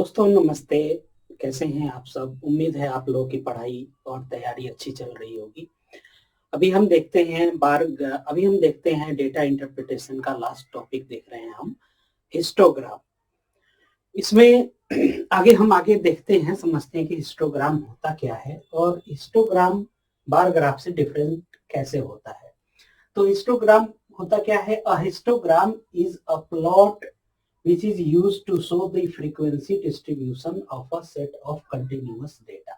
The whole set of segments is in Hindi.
दोस्तों नमस्ते। कैसे हैं आप सब? उम्मीद है आप लोगों की पढ़ाई और तैयारी अच्छी चल रही होगी। अभी हम देखते हैं डेटा इंटरप्रिटेशन का लास्ट टॉपिक देख रहे हैं हम, हिस्टोग्राम। इसमें आगे देखते हैं, समझते हैं कि हिस्टोग्राम होता क्या है और हिस्टोग्राम बार ग्राफ से डिफरेंट कैसे होता है। तो हिस्टोग्राम होता क्या है? अ histogram is a plot which is used to show the frequency distribution of a set of continuous data।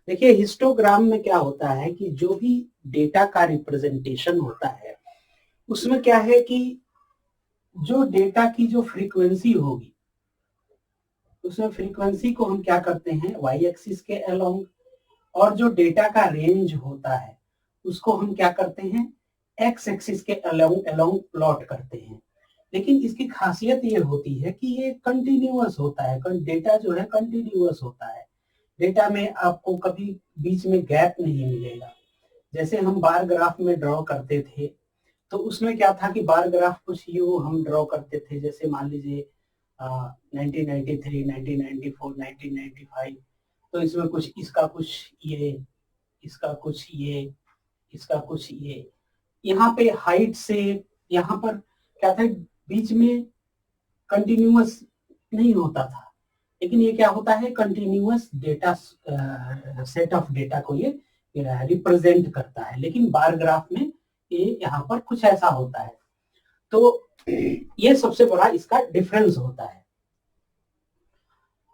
देखिए हिस्टोग्राम में क्या होता है कि जो भी डेटा का रिप्रेजेंटेशन होता है उसमें क्या है कि जो डेटा की जो फ्रीक्वेंसी होगी उसमें फ्रीक्वेंसी को हम क्या करते हैं, वाई एक्सिस के अलोंग, और जो डेटा का रेंज होता है उसको हम क्या करते हैं, एक्स एक्सिस के अलोंग अलोंग प्लॉट करते हैं। लेकिन इसकी खासियत ये होती है कि ये कंटिन्यूअस होता है, डेटा जो है कंटिन्यूअस होता है। डेटा में आपको कभी बीच में गैप नहीं मिलेगा। जैसे हम बार ग्राफ में ड्रॉ करते थे तो उसमें क्या था कि बार ग्राफ कुछ यूं हम ड्रॉ करते थे, जैसे मान लीजिए 1993, 1994, 1995। तो इसमें कुछ इसका कुछ ये, इसका कुछ ये, इसका कुछ ये, यहाँ पे हाइट से यहाँ पर क्या था, बीच में कंटिन्यूअस नहीं होता था। लेकिन ये क्या होता है, continuous data set of data को ये रिप्रेजेंट करता है। लेकिन बार ग्राफ में ये यहाँ पर कुछ ऐसा होता है। तो ये सबसे बड़ा इसका डिफरेंस होता है।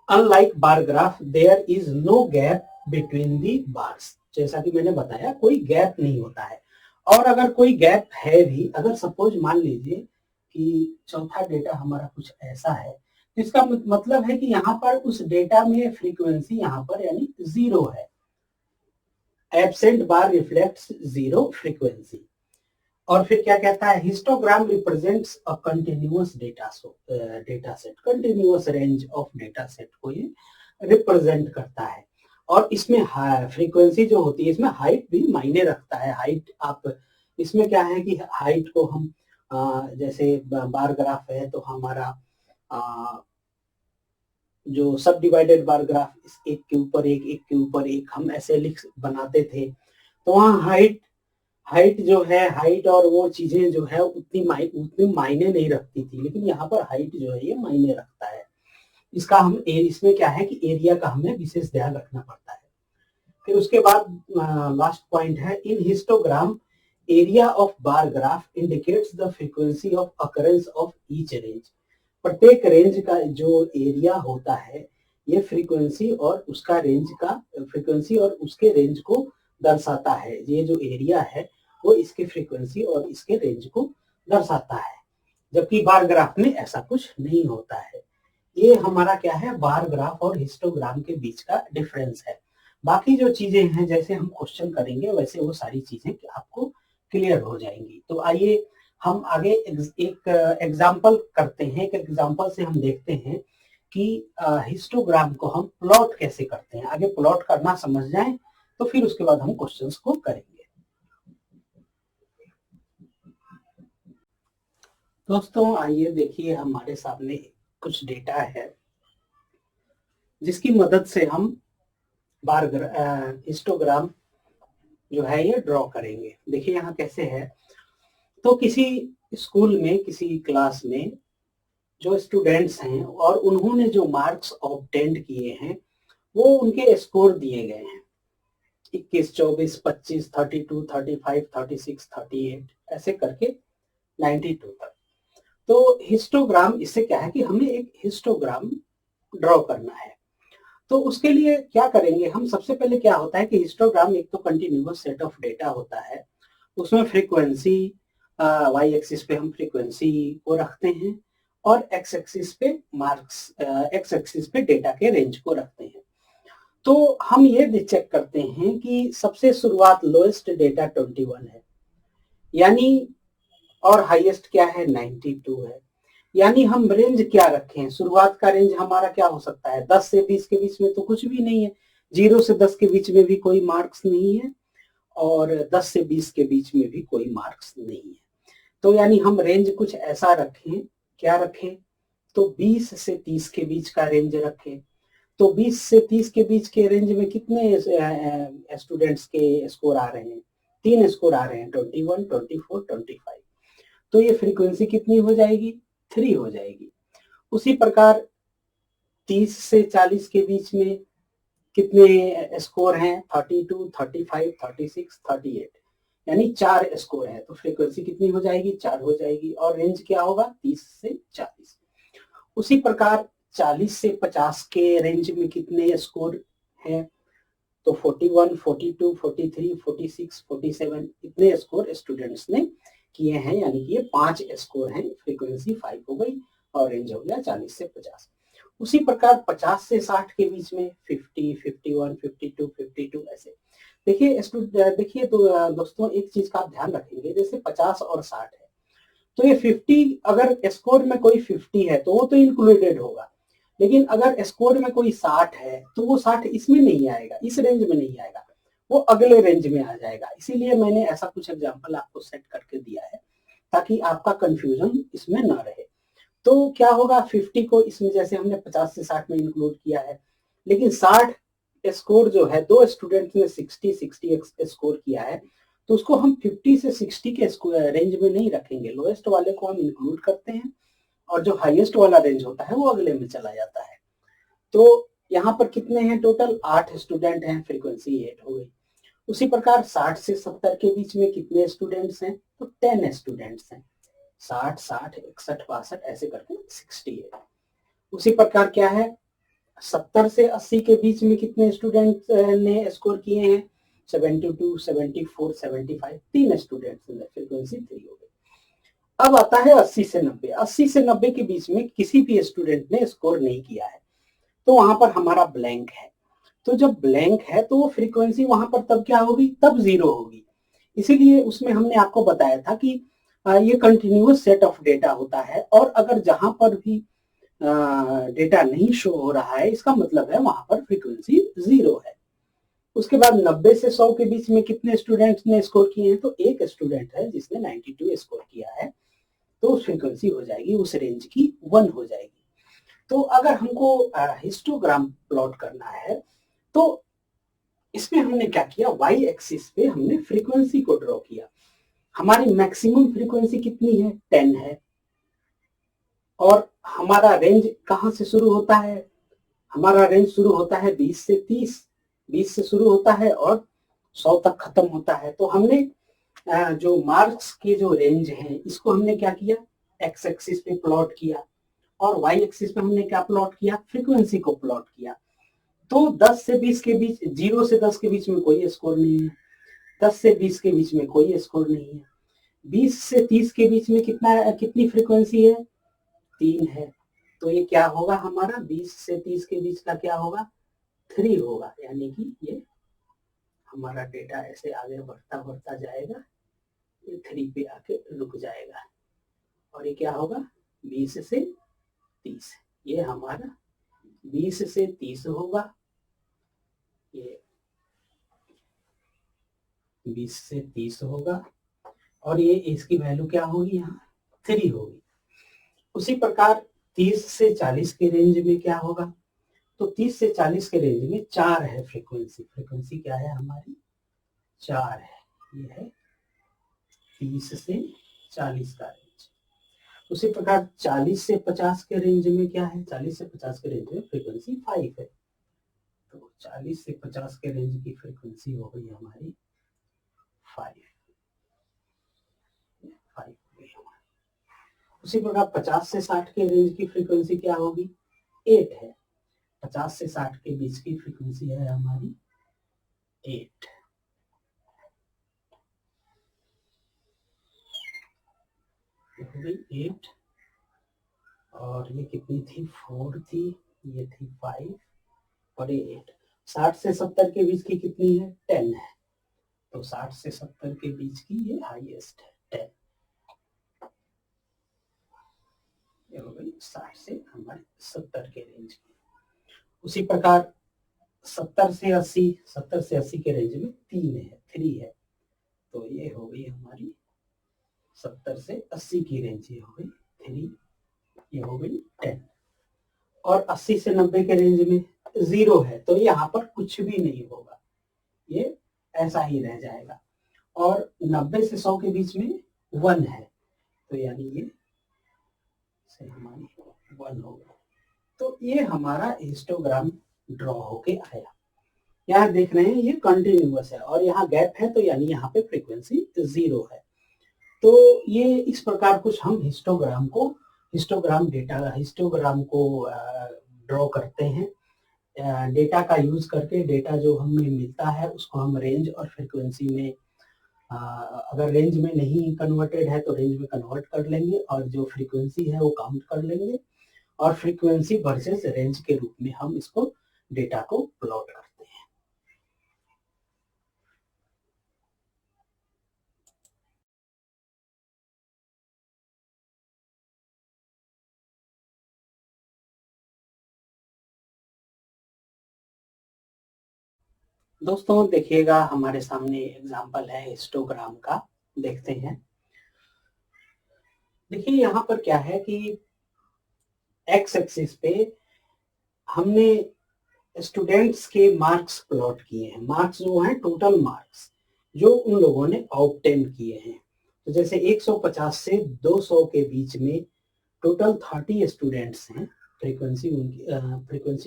Unlike bar graph there is no gap between the bars. जैसा कि मैंने बताया, कोई गैप नहीं होता है। और अगर कोई गैप है भी, अगर सपोज मान लीजिए कि चौथा डेटा हमारा कुछ ऐसा है, तो इसका मतलब है कि यहाँ पर उस डेटा में फ्रीक्वेंसी यहाँ पर यानी जीरो है। एब्सेंट बार रिफ्लेक्ट्स जीरो फ्रीक्वेंसी। और फिर क्या कहता है, histogram represents a continuous data set, continuous range of data set को ये रिप्रेजेंट करता है। और इसमें फ्रीक्वेंसी जो होती है, इसमें हाइट भी मायने रखता है। हाइट आप इसमें क्या है कि हाइट को हम जैसे बार ग्राफ है तो हमारा जो सब डिवाइडेड बार ग्राफ, एक के ऊपर एक, एक के ऊपर एक, हम ऐसे लिख बनाते थे। तो वहाँ हाइट जो है, हाइट और वो चीजें जो है उतनी मायने नहीं रखती थी। लेकिन यहाँ पर हाइट जो है ये मायने रखता है। इसमें क्या है कि एरिया का हमें विशेष ध्यान रखना पड़ता है। फिर उसके बाद लास्ट पॉइंट है, in histogram area of bar graph indicates the frequency of occurrence of each range. प्रत्येक रेंज का जो एरिया होता है ये फ्रीक्वेंसी और उसके रेंज को दर्शाता है। ये जो एरिया है वो इसके फ्रीक्वेंसी और इसके रेंज को दर्शाता है। जबकि बार ग्राफ में ऐसा कुछ नहीं होता है। ये हमारा क्या है, बार ग्राफ और हिस्टोग्राम के बीच का डिफरेंस है। बाकी जो चीजें हैं, जैसे हम क्वेश्चन करेंगे वैसे वो सारी चीजें आपको क्लियर हो जाएंगी। तो आइए हम आगे एक एग्जाम्पल करते हैं। एक एग्जाम्पल से हम देखते हैं कि हिस्टोग्राम को हम प्लॉट कैसे करते हैं। आगे प्लॉट करना समझ जाएं तो फिर उसके बाद हम क्वेश्चंस को करेंगे। दोस्तों आइए देखिए, हमारे सामने कुछ डेटा है जिसकी मदद से हम हिस्टोग्राम जो है ये ड्रॉ करेंगे। देखिए यहाँ कैसे है। तो किसी स्कूल में, किसी क्लास में जो स्टूडेंट्स हैं और उन्होंने जो मार्क्स ऑब्टेंड किए हैं वो उनके स्कोर दिए गए हैं, 21, 24, 25, 32, 35, 36, 38 ऐसे करके 92 तक। तो हिस्टोग्राम, इससे क्या है कि हमें एक हिस्टोग्राम ड्रॉ करना है। तो उसके लिए क्या करेंगे हम, सबसे पहले क्या होता है कि हिस्टोग्राम एक तो कंटिन्यूअस सेट ऑफ डेटा होता है। उसमें फ्रीक्वेंसी, वाई एक्सिस पे हम फ्रीक्वेंसी को रखते हैं और एक्स एक्सिस पे एक्स एक्सिस पे डेटा के रेंज को रखते हैं। तो हम ये भी चेक करते हैं कि सबसे शुरुआत लोएस्ट डेटा 21 है यानी, और हाईएस्ट क्या है 92 है। यानी हम रेंज क्या रखें, शुरुआत का रेंज हमारा क्या हो सकता है, 10 से 20 के बीच में तो कुछ भी नहीं है, 0 से 10 के बीच में भी कोई मार्क्स नहीं है और 10 से 20 के बीच में भी कोई मार्क्स नहीं है। तो यानी हम रेंज कुछ ऐसा रखें, क्या रखें तो 20 से 30 के बीच का रेंज रखें। तो 20 से 30 के बीच के रेंज में कितने स्टूडेंट्स के स्कोर आ रहे हैं? 3 स्कोर आ रहे हैं, 21, 24, 25। तो ये फ्रीक्वेंसी कितनी हो जाएगी? 3 हो जाएगी। उसी प्रकार 30 से 40 के बीच में कितने स्कोर हैं? 32, 35, 36, 38, यानी 4 स्कोर है। तो फ्रीक्वेंसी कितनी हो जाएगी? 4 हो जाएगी। और रेंज क्या होगा? 30 से 40। उसी प्रकार 40 से 50 के रेंज में कितने स्कोर हैं? तो 41, 42, 43, 46, 47 इतने स्कोर स्टूडेंट्स ने किए हैं, यानी कि ये 5 स्कोर हैं। फ्रीक्वेंसी 5 हो गई और रेंज हो गया 40 से 50। उसी प्रकार 50 से 60 के बीच में 50, 51, 52, 52 ऐसे। देखिए तो दोस्तों एक चीज का आप ध्यान रखेंगे, जैसे 50 और 60 है, तो ये 50 अगर स्कोर में कोई 50 है तो वो तो इंक्लूडेड होगा, लेकिन अगर स्कोर में कोई 60 है तो वो 60 इसमें नहीं आएगा, इस रेंज में नहीं आएगा, वो अगले रेंज में आ जाएगा। इसीलिए मैंने ऐसा कुछ एग्जांपल आपको सेट करके दिया है ताकि आपका कंफ्यूजन इसमें ना रहे। तो क्या होगा, 50 को इसमें जैसे हमने 50 से 60 में इंक्लूड किया है, लेकिन 60 स्कोर जो है, दो स्टूडेंट ने 60 स्कोर किया है, तो उसको हम 50 से 60 के रेंज में नहीं रखेंगे, लोएस्ट वाले को हम इंक्लूड करते हैं और जो हाईएस्ट वाला रेंज होता है वो अगले में चला जाता है। तो यहाँ पर कितने हैं टोटल? 8 स्टूडेंट हैं, फ्रीक्वेंसी 8 हो गई। उसी प्रकार 60 से 70 के बीच में कितने स्टूडेंट्स हैं? तो 10 स्टूडेंट्स हैं। 60, 60, 61, 62 ऐसे करके 68। उसी प्रकार क्या है, 70 से 80 के बीच में कितने स्टूडेंट ने स्कोर किए हैं? 72, 74, 75 3 स्टूडेंट्स ने, फ्रीक्वेंसी 3 हो गई। अब आता है 80 से 90। 80 से 90 के बीच में किसी भी स्टूडेंट ने स्कोर नहीं किया है, तो वहां पर हमारा ब्लैंक है। तो जब ब्लैंक है तो वो फ्रीक्वेंसी वहां पर तब क्या होगी? तब 0 होगी। इसीलिए उसमें हमने आपको बताया था कि ये कंटिन्यूअस सेट ऑफ डेटा होता है, और अगर जहां पर भी डेटा नहीं शो हो रहा है, इसका मतलब है वहां पर फ्रीक्वेंसी 0 है। उसके बाद 90 से 100 के बीच में कितने स्टूडेंट्स ने स्कोर किए हैं? तो एक स्टूडेंट है जिसने 92 स्कोर किया है, तो उस फ्रीक्वेंसी हो जाएगी, उस रेंज की 1 हो जाएगी। तो अगर हमको हिस्टोग्राम प्लॉट करना है तो इसमें हमने क्या किया, वाई एक्सिस पे हमने फ्रीक्वेंसी को ड्रॉ किया। हमारी मैक्सिमम फ्रीक्वेंसी कितनी है? 10 है। और हमारा रेंज कहां से शुरू होता है? हमारा रेंज शुरू होता है 20 से 30, 20 से शुरू होता है और 100 तक खत्म होता है। तो हमने जो मार्क्स के जो रेंज है इसको हमने क्या किया, एक्स एक्सिस पे प्लॉट किया, और वाई एक्सिस पे हमने क्या प्लॉट किया, फ्रीक्वेंसी को प्लॉट किया। तो 10 से 20 के बीच, 0 से 10 के बीच में कोई स्कोर नहीं है, 10 से 20 के बीच में कोई स्कोर नहीं है, 20 से 30 के बीच में कितनी फ्रीक्वेंसी है? 3 है। तो ये क्या होगा हमारा, 20 से 30 के बीच का क्या होगा? 3 होगा, यानी कि ये हमारा डेटा ऐसे आगे बढ़ता बढ़ता जाएगा, ये 3 पे आके रुक जाएगा, और ये क्या होगा, 20 से 30। ये हमारा 20 से 30 होगा, ये 20 से 30 होगा, और ये इसकी वैल्यू क्या होगी, यहाँ 3 होगी। उसी प्रकार 30 से 40 के रेंज में क्या होगा? तो 30 से 40 के रेंज में 4 है फ्रीक्वेंसी। फ्रीक्वेंसी क्या है हमारी? 4 है। ये है 30 से 40 का रेंज। उसी प्रकार 40 से 50 के रेंज में क्या है? 40 से 50 के रेंज में फ्रीक्वेंसी 5 है। तो 40 से 50 के रेंज की फ्रीक्वेंसी हो गई हमारी 5। उसी प्रकार 50 से 60 के रेंज की फ्रीक्वेंसी क्या होगी? 8 है। 50 से 60 के बीच की फ्रीक्वेंसी है हमारी 8। हो गई 8, और ये कितनी थी? 4 थी, ये थी 5, और ये 8। 60 से 70 के बीच की कितनी है? 10 है। तो 60 से 70 के बीच की ये हाईएस्ट है, 10। ये हो गई 60 से हमारे 70 के रेंज में। उसी प्रकार 70 से 80 के रेंज में 3 है, 3 है। तो ये हो गई हमारी 70 से 80 की रेंज, ये हो गई 3। ये हो गई 10, और 80 से 90 के रेंज में 0 है, तो यहाँ पर कुछ भी नहीं होगा, ये ऐसा ही रह जाएगा। और 90 से 100 के बीच में 1 है, तो यानी ये से हमारी 1 होगा। तो ये हमारा हिस्टोग्राम ड्रॉ होके आया। यहाँ देख रहे हैं ये कंटिन्यूअस है और यहाँ गैप है, तो यानी यहाँ पे फ्रीक्वेंसी 0 है। तो ये इस प्रकार कुछ हम हिस्टोग्राम को ड्रॉ करते हैं। डेटा का यूज करके डेटा जो हमें मिलता है उसको हम रेंज और फ्रीक्वेंसी में, अगर रेंज में नहीं कन्वर्टेड है तो रेंज में कन्वर्ट कर लेंगे, और जो फ्रीक्वेंसी है वो काउंट कर लेंगे, और फ्रीक्वेंसी वर्सेस रेंज के रूप में हम इसको डेटा को प्लॉट करते हैं। दोस्तों देखिएगा, हमारे सामने एग्जांपल है हिस्टोग्राम का, देखते हैं। देखिए यहाँ पर क्या है कि एक्स एक्सिस पे हमने स्टूडेंट्स के मार्क्स प्लॉट किए हैं। मार्क्स जो हैं टोटल मार्क्स जो उन लोगों ने ऑब्टेन किए हैं। तो जैसे 150 से 200 के बीच में टोटल 30 स्टूडेंट्स हैं, फ्रीक्वेंसी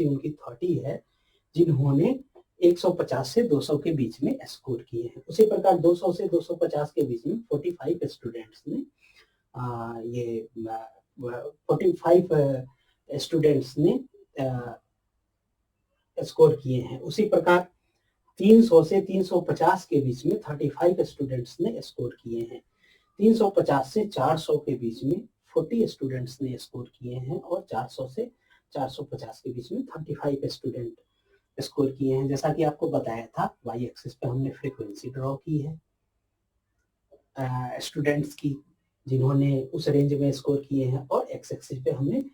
उनकी 30 है, जिन्होंने 150 से 200 के बीच में स्कोर किए हैं। उसी प्रकार 200 से 250 के बीच में 45 स्टूडेंट्स ने ये 45 स्टूडेंट्स ने स्कोर किए हैं। उसी प्रकार 300 से 350 के बीच में 35 स्टूडेंट्स ने स्कोर किए हैं। 350 से 400 के बीच में 40 स्टूडेंट्स ने स्कोर किए हैं, और 400 से 450 के बीच में 35 स्टूडेंट स्कोर किए हैं। जैसा कि आपको बताया था, वाई एक्सिस पे हमने फ्रीक्वेंसी ड्रॉ की है स्टूडेंट्स की जिन्होंने उस रेंज में स्कोर किए हैं, और एक्स एक्सिस पे हमने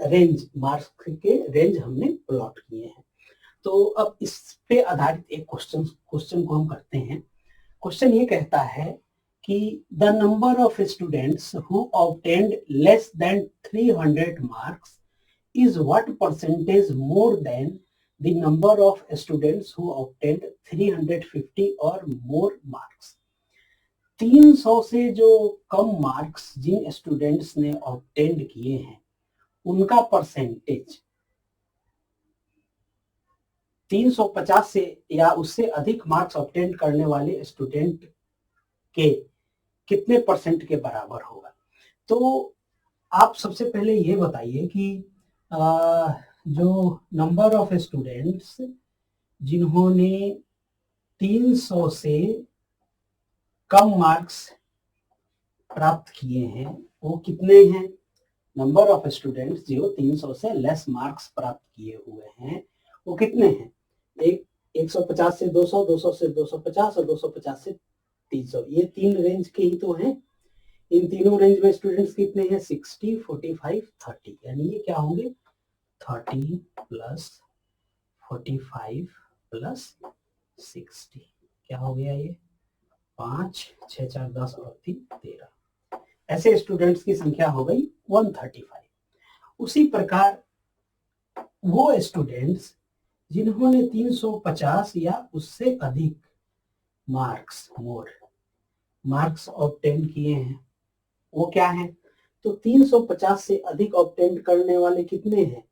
रेंज मार्क्स के रेंज हमने प्लॉट किए हैं। तो अब इस पे आधारित एक क्वेश्चन को हम करते हैं। क्वेश्चन ये कहता है कि the number of students who obtained less than 300 marks is what percentage more than the number of students who obtained 350 or more marks। 300 से जो कम मार्क्स जिन स्टूडेंट्स ने ऑब्टेंड किए हैं उनका परसेंटेज 350 से या उससे अधिक मार्क्स ऑब्टेंड करने वाले स्टूडेंट के कितने परसेंट के बराबर होगा। तो आप सबसे पहले ये बताइए कि जो नंबर ऑफ स्टूडेंट्स जिन्होंने 300 से कम मार्क्स प्राप्त किए हैं वो कितने हैं। नंबर ऑफ स्टूडेंट्स जो 300 से लेस मार्क्स प्राप्त किए हुए हैं वो कितने हैं। 150 से 200, 200 से 250 और 250 से 300, ये 3 रेंज के ही तो हैं। इन तीनों रेंज में स्टूडेंट्स कितने हैं, 60, 45, 30, यानी ये क्या होंगे 30 प्लस 45 प्लस 60, क्या हो गया ये 5, 6, 4, 10 और 3, 13, ऐसे स्टूडेंट्स की संख्या हो गई 135। उसी प्रकार वो स्टूडेंट्स जिन्होंने 350 या उससे अधिक मार्क्स ऑब्टेन किए हैं वो क्या है। तो 350 से अधिक ऑब्टेन करने वाले कितने हैं,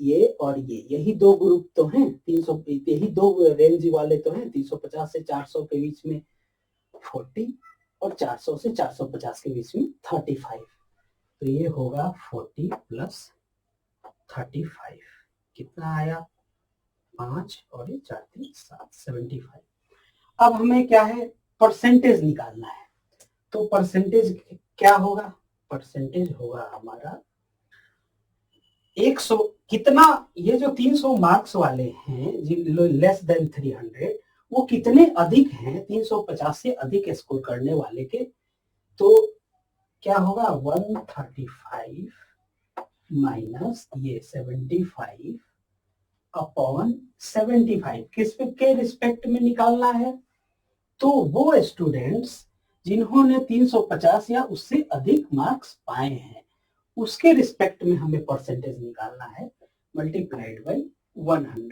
ये और ये, यही दो ग्रुप तो हैं। 300 यही दो रेंज वाले तो हैं। 350 से 400 के बीच में 40 और 400 से 450 के बीच में 35, तो ये होगा 40 प्लस 35, कितना आया 5 और ये 4, 3, 7, 75। अब हमें क्या है परसेंटेज निकालना है। तो परसेंटेज क्या होगा, परसेंटेज होगा हमारा 100 कितना, ये जो 300 मार्क्स वाले हैं जिन लेस देन 300 वो कितने अधिक हैं 350 से अधिक स्कोर करने वाले के। तो क्या होगा 135 माइनस ये 75 अपॉन 75, किस के रिस्पेक्ट में निकालना है। तो वो स्टूडेंट्स जिन्होंने 350 या उससे अधिक मार्क्स पाए हैं उसके रिस्पेक्ट में हमें परसेंटेज निकालना है, मल्टीप्लाइड बाई 100।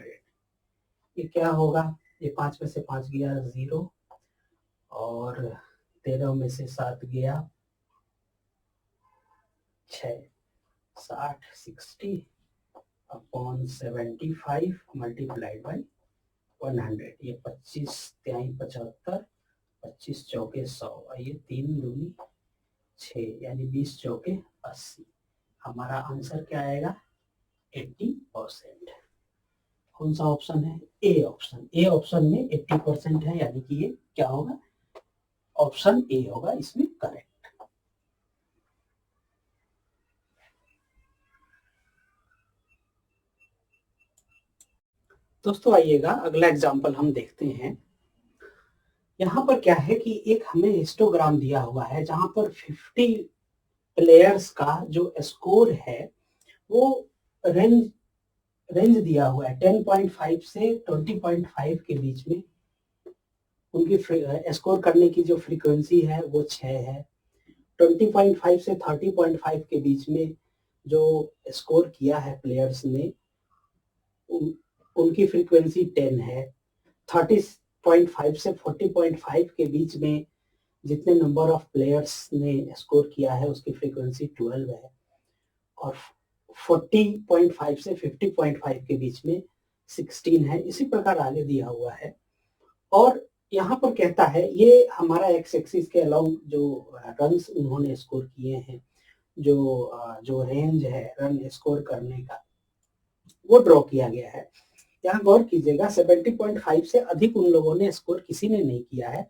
ये क्या होगा, ये 5 में से 5 गया 0, और 13 में से 7 गया 6, 60 अपॉन 75 मल्टीप्लाइड बाई 100। ये 25 तिहाई 75, 25 चौके 100, ये 3 दूनी 6, यानी 20 चौके 80। हमारा आंसर क्या आएगा, 80%। कौन सा ऑप्शन है, ए ऑप्शन। ए ऑप्शन में 80% है, यानी कि ये क्या होगा, ऑप्शन ए होगा इसमें करेक्ट। दोस्तों आइएगा अगला एग्जांपल हम देखते हैं। यहाँ पर क्या है कि एक हमें हिस्टोग्राम दिया हुआ है जहां पर 50 प्लेयर्स का जो स्कोर है वो रेंज दिया हुआ है 10.5 से 20.5 के बीच में। उनकी स्कोर करने की जो फ्रीक्वेंसी है वो 6 है। 20.5 से 30.5 के बीच में जो स्कोर किया है प्लेयर्स ने उनकी फ्रीक्वेंसी 10 है। 30.5 से 40.5 के बीच में जितने नंबर ऑफ प्लेयर्स ने स्कोर किया है उसकी फ्रीक्वेंसी 12 है। और 40.5 से 50.5 के बीच में 16 है। इसी प्रकार आगे दिया हुआ है। और यहाँ पर कहता है ये हमारा एक्स एक्सिस के अलाउंग जो रन्स उन्होंने स्कोर किए हैं, जो रेंज है रन स्कोर करने का वो ड्रॉ किया गया है। यहाँ गौर कीजिएगा 70.5 से अधिक उन लोगों ने स्कोर किसी ने नहीं किया है,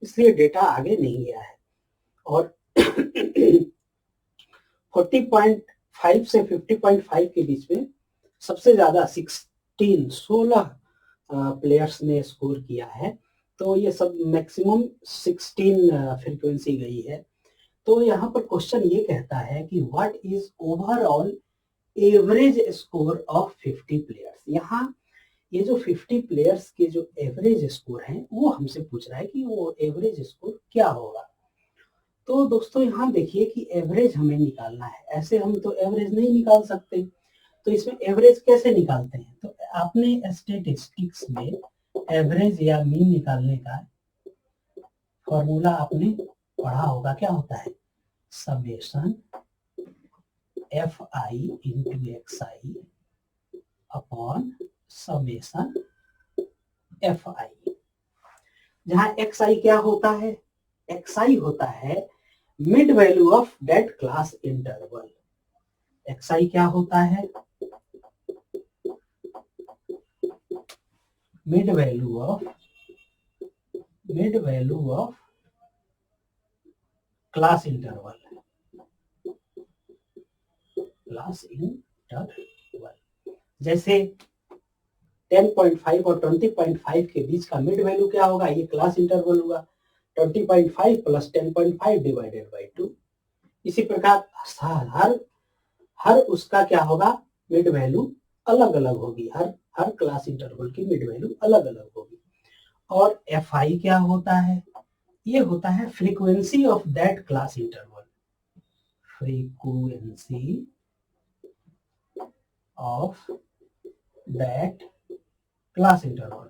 इसलिए डेटा आगे नहीं गया है। और 40.5 से 50.5 के बीच में सबसे ज्यादा 16 प्लेयर्स ने स्कोर किया है, तो ये सब मैक्सिमम 16 फ्रीक्वेंसी गई है। तो यहाँ पर क्वेश्चन ये कहता है कि what is overall average score of 50 players. यहाँ ये जो 50 प्लेयर्स के जो एवरेज स्कोर हैं वो हमसे पूछ रहा है कि वो एवरेज स्कोर क्या होगा। तो दोस्तों यहाँ देखिए कि एवरेज हमें निकालना है, ऐसे हम तो एवरेज नहीं निकाल सकते। तो इसमें एवरेज कैसे निकालते हैं, तो आपने स्टैटिस्टिक्स में एवरेज या मीन निकालने का फॉर्मूला आपने पढ़ा होगा, क्या होता है, summation F I into X I upon summation F I, जहां एक्स आई क्या होता है, एक्स आई होता है mid value of that class interval. X I क्या होता है, mid value of class interval, जैसे 10.5 और 20.5 के बीच का मिड वैल्यू क्या होगा, ये क्लास इंटरवल हुआ 20.5 प्लस 10.5 डिवाइडेड बाई 2। इसी प्रकार हर उसका क्या होगा, मिड वैल्यू अलग अलग होगी, हर क्लास इंटरवल की मिड वैल्यू अलग अलग होगी। और एफ आई क्या होता है, ये होता है frequency of that class interval, frequency of that class interval,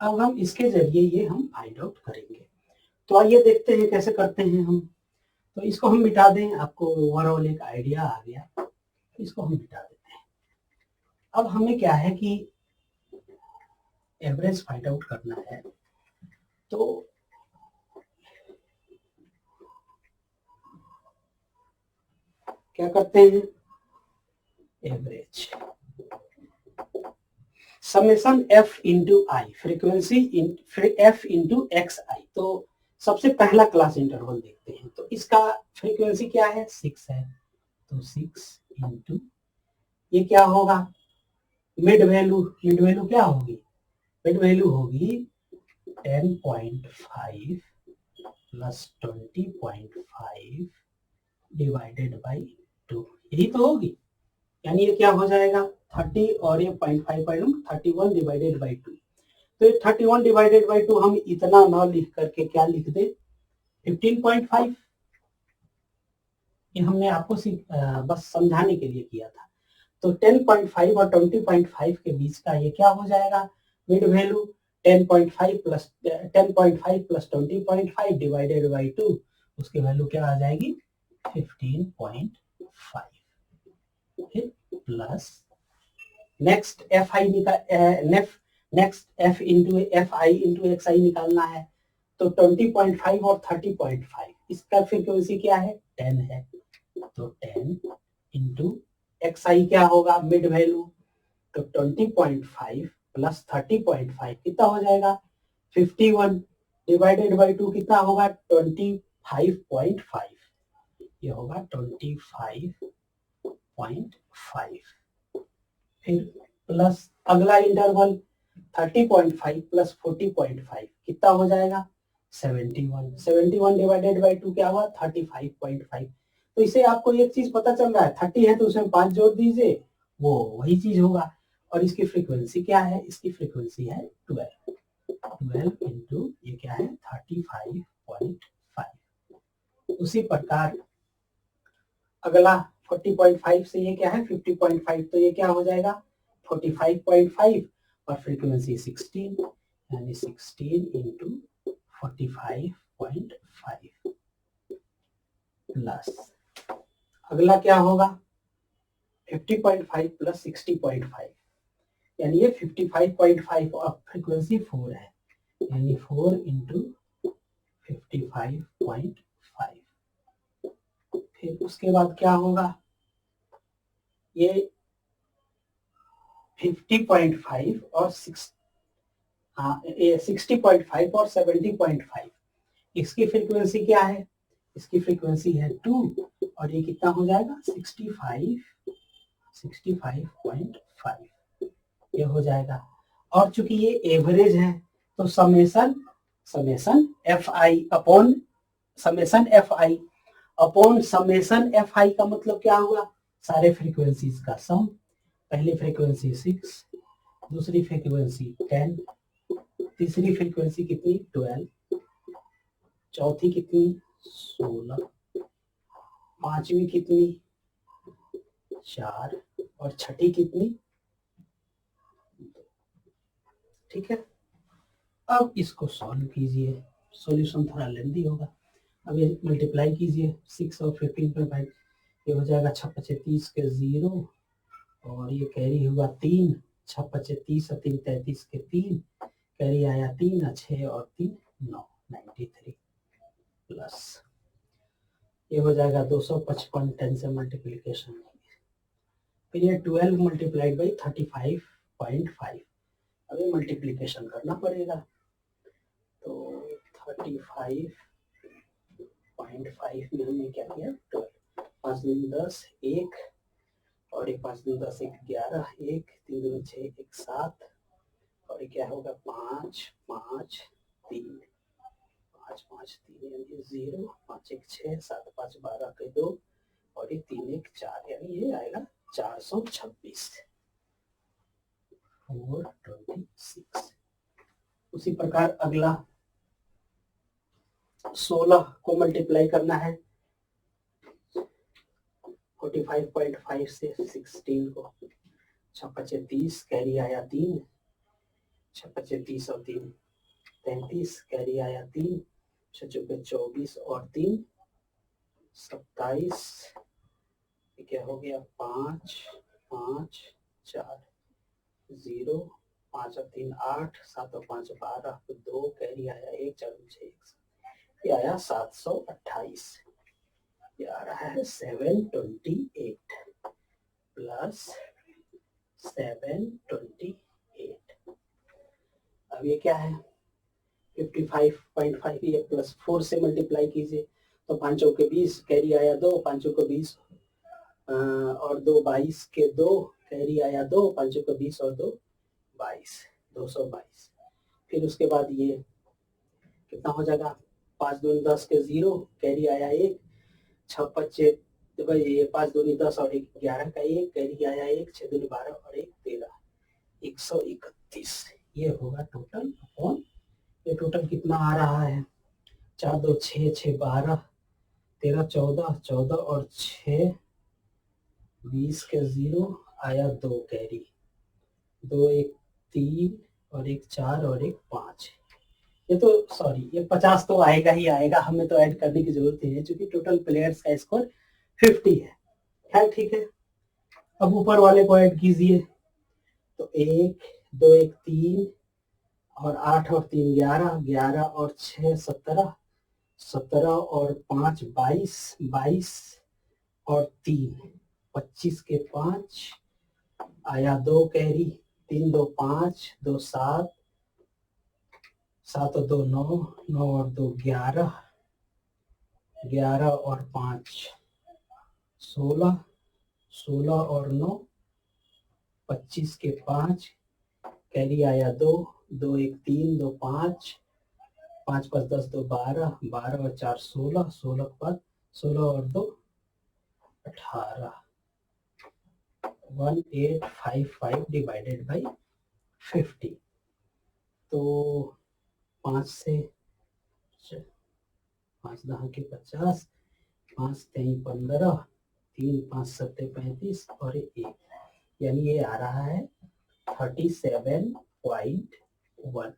अब हम इसके जरिए ये हम फाइंड आउट करेंगे। तो आइए देखते हैं कैसे करते हैं हम। तो इसको हम मिटा दें, आपको ओवरऑल एक आइडिया आ गया, इसको हम मिटा देते हैं। अब हमें क्या है कि एवरेज फाइंड आउट करना है, तो क्या करते हैं, एवरेज समेशन एफ इंटू आई, फ्रीक्वेंसी एफ इंटू एक्स आई। तो सबसे पहला क्लास इंटरवल देखते हैं, तो इसका फ्रीक्वेंसी क्या है, 6 है, तो 6 इंटू ये क्या होगा, मिड वैल्यू क्या होगी, मिड वैल्यू होगी 10.5 प्लस 20.5 डिवाइडेड बाई 2, यही तो होगी। यानी ये क्या हो जाएगा 30 और ये 0.5 31 डिवाइडेड बाई 2। तो 31 डिवाइडेड बाई 2 हम इतना ना लिख करके क्या लिख दे 15.5। ये हमने आपको बस समझाने के लिए किया था। तो 10.5 और 20.5 के बीच का ये क्या हो जाएगा mid value 10.5 plus 20.5 divided by 2 उसकी वैल्यू क्या आ जाएगी 15.5 plus next F I next F into F I into X I निकालना है। तो 20.5 और 30.5 इसका फ्रीक्वेंसी क्या है 10 है। तो 10 इंटू एक्स आई क्या होगा मिड वैल्यू तो 20.5 प्लस 30.5 कितना हो जाएगा 51 डिवाइडेड बाई 2 कितना होगा 25.5 ये होगा 25.5 फिर प्लस अगला इंटरवल 30.5 प्लस 40.5 कितना हो जाएगा 71 डिवाइडेड बाई 2 क्या हुआ 35.5। तो इसे आपको एक चीज पता चल रहा है 30 है तो उसमें 5 जोड़ दीजिए वो वही चीज होगा। और इसकी फ्रीक्वेंसी क्या है इसकी फ्रीक्वेंसी है 12 इंटू ये क्या है 35.5। उसी प्रकार अगला 40.5 से ये क्या है 50.5 तो ये क्या हो जाएगा 45.5 और फ्रीक्वेंसी 16 यानी 16 इंटू 45.5 प्लस अगला क्या होगा 50.5 प्लस 60.5 यानी ये 55.5 और फ्रीक्वेंसी 4 है यानी 4 इंटू 55.5। फिर उसके बाद क्या होगा ये 50.5 और 60.5 और 70.5 इसकी फ्रीक्वेंसी क्या है इसकी फ्रीक्वेंसी है 2 और ये कितना हो जाएगा 65.5 ये हो जाएगा। और चूंकि ये एवरेज है तो summation F I upon summation F I का मतलब क्या हुआ सारे फ्रीक्वेंसीज का सम। पहली फ्रीक्वेंसी 6 दूसरी फ्रीक्वेंसी 10 तीसरी फ्रीक्वेंसी कितनी 12 चौथी कितनी 16 पांचवी कितनी 4 और छठी कितनी 2। ठीक है अब इसको सॉल्व कीजिए सॉल्यूशन थोड़ा लेंदी होगा। अब ये मल्टीप्लाई कीजिए 6 और 15.5 ये हो जाएगा 6 5 30 के 0 और ये कैरी हुआ 3 6 5 30 और 3 33 के 3 कैरी आया 3 6 और 3 9 93 प्लस ये हो जाएगा 255 10 से मल्टीप्लीकेशन फिर ये 12 मल्टीप्लाइड बाई 35.5 अभी मल्टीप्लीकेशन करना पड़ेगा। तो 35.5 में हमने क्या किया 12 5 दूनी 10 1 और एक 5 दूनी 10 1 11 1 3 दूनी 6 1 7 और ये क्या होगा 5 5 3 5 5 3 यानी 0 5 1 6 7 5 12 के 2 और ये 3 1 4 यानी ये आएगा 426 426। उसी प्रकार अगला 16 को मल्टीप्लाई करना है 45.5 से 16 को 6 5 30 कैरी आया 3 6 5 30 और 3 33 कैरी आया 3 6 चौके 24 और 3 27 क्या हो गया 5 5 4 0 5 और 3 8 7 और 5 12 2 कैरी आया 1 4 6 1 ये आया 728 ये आ रहा है 728 प्लस 728। अब ये क्या है 55.5 ये प्लस 4 से मल्टीप्लाई कीजिए तो 5 के 20 कैरी आया 2 5 को 20 और 2 22 के 2 कैरी आया 2 5 को 20 और 2 22 222। फिर उसके बाद ये कितना हो जाएगा 5 दूनी 10 के 0 कैरी आया 1 6 5 ये 5 दूनी 10 और 1 11 का 1 कैरी आया 1 6 दूनी 12 और 1 13 131 ये होगा टोटल अपॉन, ये टोटल कितना आ रहा है, 4 2 6 6 12 13 14 14 और 6 20 के 0 आया 2 कैरी, 2 1 3 और 1 4 और 1 5। ये तो सॉरी ये 50 तो आएगा ही आएगा, हमें तो ऐड करने की जरूरत नहीं है क्योंकि टोटल प्लेयर्स का स्कोर 50 है। खैर ठीक है, अब ऊपर वाले को ऐड कीजिए, तो 1 2 1 3 और 8 और 3 11, 11 और 6 17, 17 और 5 22, 22 और 3 25 के 5 आया 2 कैरी, 3 2 5 2 7, 7 और 2 9, 9 और 2 11, 11 और 5 16, 16 और 9 25 के 5 कैरी आया 2, 2 1 3 2 5, 5 5 10 2 12, 12 और 4 16, 16 के बाद 16 और 2 18, 1855 डिवाइडेड बाई 50। तो 5 से 5 10 के 50, 5 3 15, 3 5 7 35 और 1, यानी ये आ रहा है 37.1।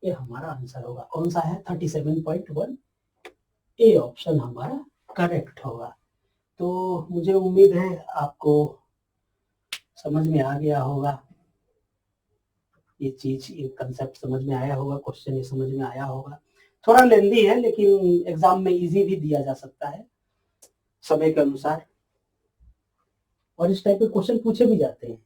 ये हमारा आंसर होगा। कौन सा है? 37.1। ए ऑप्शन हमारा करेक्ट होगा। तो मुझे उम्मीद है आपको समझ में आ गया होगा, ये चीज, ये कंसेप्ट समझ में आया होगा, क्वेश्चन ये समझ में आया होगा। थोड़ा लेंदी है लेकिन एग्जाम में इजी भी दिया जा सकता है समय के अनुसार, और इस टाइप के क्वेश्चन पूछे भी जाते हैं।